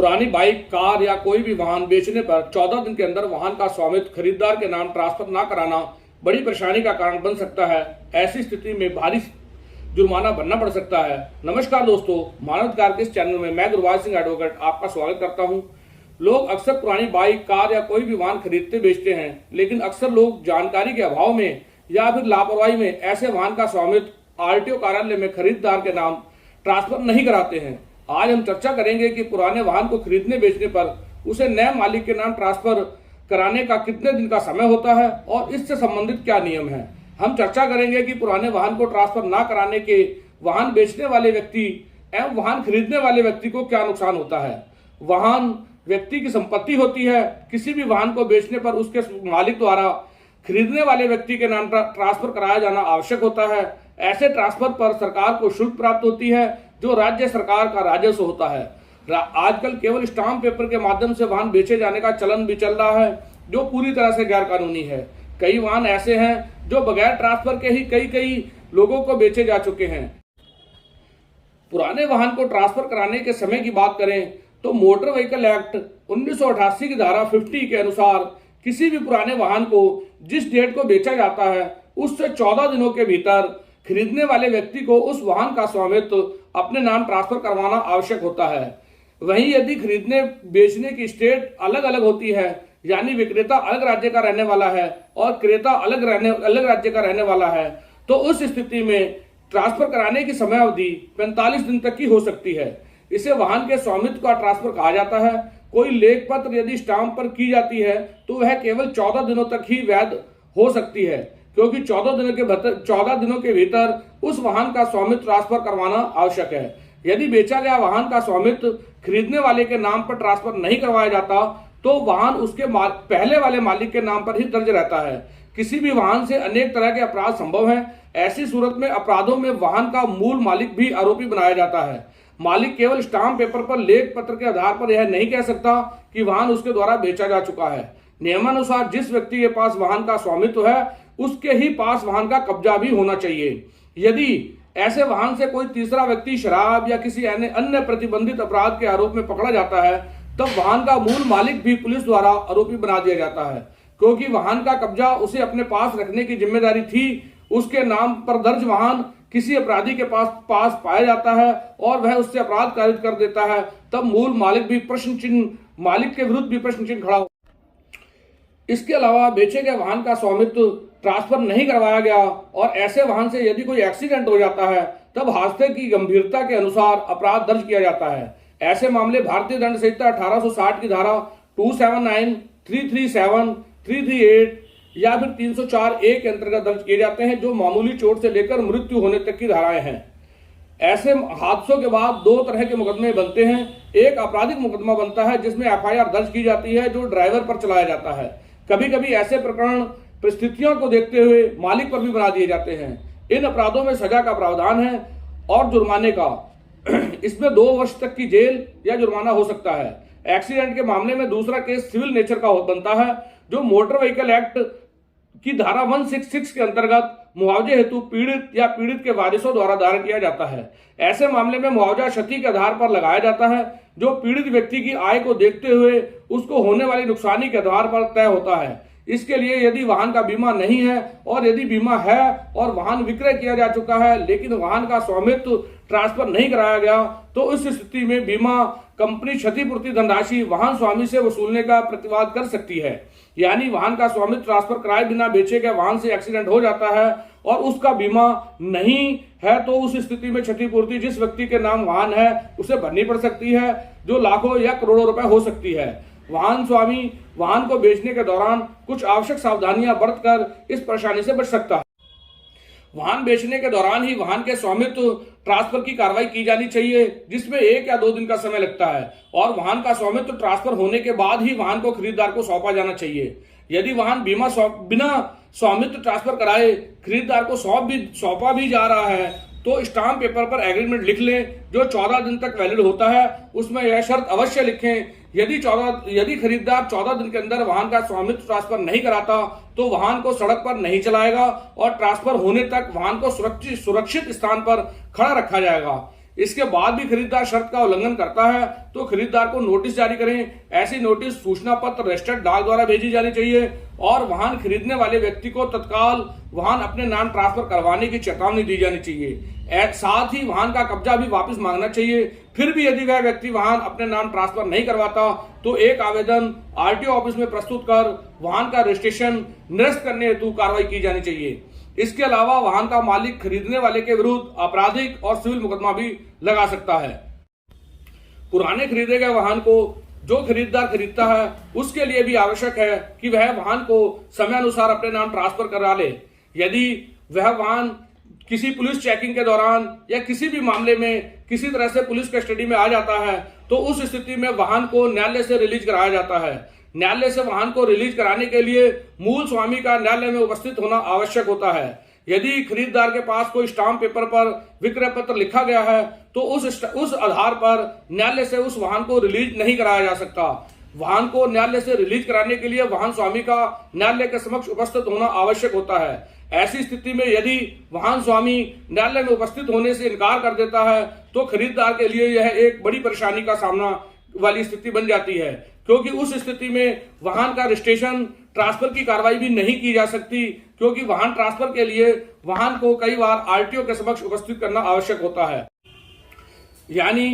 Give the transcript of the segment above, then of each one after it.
पुरानी bike, car या कोई भी वाहन बेचने पर 14 दिन के अंदर वाहन का स्वामित्व खरीदार के नाम ट्रांसफर न कराना बड़ी परेशानी का कारण बन सकता है। ऐसी स्थिति में भारी जुर्माना भरना पड़ सकता है। नमस्कार दोस्तों, मानवाधिकार के इस चैनल में मैं गुरबाज सिंह एडवोकेट आपका स्वागत करता हूं। लोग अक्सर पुरानी बाइक, कार या कोई भी वाहन खरीदते बेचते हैं, लेकिन अक्सर लोग जानकारी के अभाव में या फिर लापरवाही में ऐसे वाहन का स्वामित्व आरटीओ कार्यालय में खरीदार के नाम ट्रांसफर नहीं कराते हैं। आज हम चर्चा करेंगे कि पुराने वाहन को खरीदने बेचने पर उसे नए मालिक के नाम ट्रांसफर कराने का कितने दिन का समय होता है और इससे संबंधित क्या नियम है। हम चर्चा करेंगे कि पुराने वाहन को ट्रांसफर ना कराने के वाहन बेचने वाले व्यक्ति एवं वाहन खरीदने वाले व्यक्ति को क्या नुकसान होता है। वाहन व्यक्ति की संपत्ति होती है। किसी भी वाहन को बेचने पर उसके मालिक द्वारा खरीदने वाले व्यक्ति के नाम ट्रांसफर कराया जाना आवश्यक होता है। ऐसे ट्रांसफर पर सरकार को शुल्क प्राप्त होती है, जो राज्य सरकार का राजस्व होता है। आजकल केवल स्टाम्प पेपर के माध्यम से वाहन बेचे जाने का चलन भी चल रहा है, जो पूरी तरह से गैर कानूनी है। कई वाहन ऐसे हैं जो बगैर ट्रांसफर के ही कई लोगों को बेचे जा चुके हैं। पुराने वाहन को ट्रांसफर कराने के समय की बात करें तो मोटर व्हीकल एक्ट 1988 की धारा 50 के अनुसार किसी भी पुराने वाहन को जिस डेट को बेचा जाता है उससे 14 दिनों के भीतर खरीदने वाले व्यक्ति को उस वाहन का स्वामित्व अपने नाम ट्रांसफर करवाना आवश्यक होता है। वहीं यदि खरीदने बेचने की स्टेट अलग अलग होती है, यानी विक्रेता अलग राज्य का रहने वाला है और क्रेता अलग राज्य का रहने वाला है, तो उस स्थिति में ट्रांसफर कराने की समय अवधि 45 दिन तक की हो सकती है। इसे वाहन के स्वामित्व का ट्रांसफर कहा जाता है। कोई लेख पत्र यदि स्टाम्प पर की जाती है तो वह केवल 14 दिनों तक ही वैध हो सकती है, क्योंकि 14 दिनों के भीतर उस वाहन का स्वामित्व ट्रांसफर करवाना आवश्यक है। यदि बेचा गया वाहन का स्वामित्व खरीदने वाले के नाम पर ट्रांसफर नहीं करवाया जाता तो वाहन उसके पहले वाले मालिक के नाम पर ही दर्ज रहता है। किसी भी वाहन से अनेक तरह के अपराध संभव हैं। ऐसी सूरत में अपराधों में वाहन का मूल मालिक भी आरोपी बनाया जाता है। मालिक केवल स्टाम्प पेपर पर लेख पत्र के आधार पर यह नहीं कह सकता कि वाहन उसके द्वारा बेचा जा चुका है। नियमानुसार जिस व्यक्ति के पास वाहन का स्वामित्व है उसके ही पास वाहन का कब्जा भी होना चाहिए। यदि ऐसे वाहन से कोई तीसरा व्यक्ति शराब या किसी अन्य प्रतिबंधित अपराध के आरोप में पकड़ा जाता है, तब वाहन का मूल मालिक भी पुलिस द्वारा आरोपी बना दिया जाता है, क्योंकि वाहन का कब्जा उसे अपने पास रखने की जिम्मेदारी थी। उसके नाम पर दर्ज वाहन किसी अपराधी के पास पाया जाता है और वह उससे अपराध कारित कर देता है, तब मूल मालिक के विरुद्ध भी प्रश्न चिन्ह खड़ा हो। इसके अलावा बेचे गए वाहन का स्वामित्व ट्रांसफर नहीं करवाया गया और ऐसे वाहन से यदि कोई एक्सीडेंट हो जाता है तब हादसे की गंभीरता के अनुसार अपराध दर्ज किया जाता है। ऐसे मामले भारतीय दंड संहिता 1860 की धारा 279, 337, 338 या फिर 304A के अंतर्गत दर्ज किए जाते हैं, जो मामूली चोट से लेकर मृत्यु होने तक की धाराएं हैं। ऐसे हादसों के बाद दो तरह के मुकदमे बनते हैं। एक आपराधिक मुकदमा बनता है जिसमें FIR दर्ज की जाती है, जो ड्राइवर पर चलाया जाता है। कभी कभी ऐसे प्रकरण परिस्थितियों को देखते हुए मालिक पर भी बना दिए जाते हैं। इन अपराधों में सजा का प्रावधान है और जुर्माने का। इसमें 2 वर्ष तक की जेल या जुर्माना हो सकता है। एक्सीडेंट के मामले में दूसरा केस सिविल नेचर का बनता है, जो मोटर व्हीकल एक्ट की धारा 166 के अंतर्गत मुआवजे हेतु पीड़ित या पीड़ित के वारिसों द्वारा दायर किया जाता है। ऐसे मामले में मुआवजा क्षति के आधार पर लगाया जाता है, जो पीड़ित व्यक्ति की आय को देखते हुए उसको होने वाली नुकसानी के आधार पर तय होता है। इसके लिए यदि वाहन का बीमा नहीं है और यदि बीमा है और वाहन विक्रय किया जा चुका है लेकिन वाहन का स्वामित्व ट्रांसफर नहीं कराया गया, तो इस स्थिति में बीमा कंपनी क्षतिपूर्ति धनराशि वाहन स्वामी से वसूलने का प्रतिवाद कर सकती है। यानी वाहन का स्वामित्व ट्रांसफर कराए बिना बेचे गए वाहन से एक्सीडेंट हो जाता है और उसका बीमा नहीं है, तो उस स्थिति में क्षतिपूर्ति जिस व्यक्ति के नाम वाहन है उसे भरनी पड़ सकती है, जो लाखों या करोड़ों रुपए हो सकती है। वाहन स्वामी वाहन को बेचने के दौरान कुछ आवश्यक सावधानियां बरतकर इस परेशानी से बच सकता है। वाहन बेचने के दौरान ही वाहन के स्वामित्व ट्रांसफर की कार्रवाई की जानी चाहिए, जिसमें 1 या 2 दिन का समय लगता है, और वाहन का स्वामित्व ट्रांसफर होने के बाद ही वाहन को खरीदार को सौंपा जाना चाहिए। यदि वाहन बिना स्वामित्व ट्रांसफर कराए खरीदार को सौंपा भी जा रहा है तो स्टाम्प पेपर पर एग्रीमेंट लिख लें, जो 14 दिन तक वैलिड होता है। उसमें यह शर्त अवश्य लिखें, यदि खरीदार 14 दिन के अंदर वाहन का स्वामित्व ट्रांसफर नहीं कराता तो वाहन को सड़क पर नहीं चलाएगा और ट्रांसफर होने तक वाहन को सुरक्षित स्थान पर खड़ा रखा जाएगा। इसके बाद भी खरीदार शर्त का उल्लंघन करता है तो खरीदार को नोटिस जारी करें। ऐसी नोटिस सूचना पत्र रजिस्टर्ड डाक द्वारा भेजी जानी चाहिए और वाहन खरीदने वाले व्यक्ति को तत्काल वाहन अपने नाम ट्रांसफर करवाने की चेतावनी दी जानी चाहिए। साथ ही वाहन का कब्जा भी वापस मांगना चाहिए। फिर भी यदि वह व्यक्ति वाहन अपने नाम ट्रांसफर नहीं करवाता तो एक आवेदन आरटीओ ऑफिस में प्रस्तुत कर वाहन का रजिस्ट्रेशन निरस्त करने हेतु कार्रवाई की जानी चाहिए। इसके अलावा वाहन का मालिक खरीदने वाले के विरुद्ध आपराधिक और सिविल मुकदमा भी लगा सकता है। पुराने खरीदे गए वाहन को जो खरीदार खरीदता है उसके लिए भी आवश्यक है कि वह वाहन को समय अनुसार अपने नाम ट्रांसफर करा ले। यदि वह वाहन किसी पुलिस चेकिंग के दौरान या किसी भी मामले में किसी तरह से पुलिस कस्टडी में आ जाता है तो उस स्थिति में वाहन को न्यायालय से रिलीज कराया जाता है। न्यायालय से वाहन को रिलीज कराने के लिए मूल स्वामी का न्यायालय में उपस्थित होना आवश्यक होता है। यदि खरीदार के पास कोई स्टाम्प पेपर पर विक्रय पत्र लिखा गया है तो उस आधार पर न्यायालय से उस वाहन को रिलीज नहीं कराया जा सकता। वाहन को न्यायालय से रिलीज कराने के लिए वाहन स्वामी का न्यायालय के समक्ष उपस्थित होना आवश्यक होता है। ऐसी स्थिति में यदि वाहन स्वामी न्यायालय में उपस्थित होने से इनकार कर देता है तो खरीदार के लिए यह एक बड़ी परेशानी का सामना वाली स्थिति बन जाती है, क्योंकि उस स्थिति में वाहन का रजिस्ट्रेशन ट्रांसफर की कार्रवाई भी नहीं की जा सकती, क्योंकि वाहन ट्रांसफर के लिए वाहन को कई बार आरटीओ के समक्ष उपस्थित करना आवश्यक होता है। यानी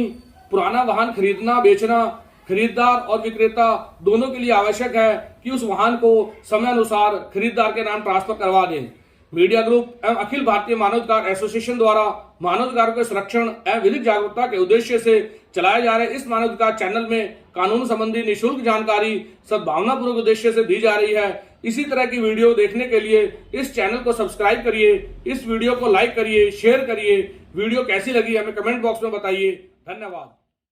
पुराना वाहन खरीदना बेचना खरीदार और विक्रेता दोनों के लिए आवश्यक है कि उस वाहन को समय अनुसार खरीदार के नाम ट्रांसफर करवा दें। मीडिया ग्रुप एवं अखिल भारतीय मानवाधिकार एसोसिएशन द्वारा मानवाधिकारों के संरक्षण एवं विधिक जागरूकता के उद्देश्य से चलाए जा रहे इस मानवाधिकार चैनल में कानून संबंधी निःशुल्क जानकारी सद्भावनापूर्वक उद्देश्य से दी जा रही है। इसी तरह की वीडियो देखने के लिए इस चैनल को सब्सक्राइब करिए, इस वीडियो को लाइक करिए, शेयर करिए। वीडियो कैसी लगी हमें कमेंट बॉक्स में बताइए। धन्यवाद।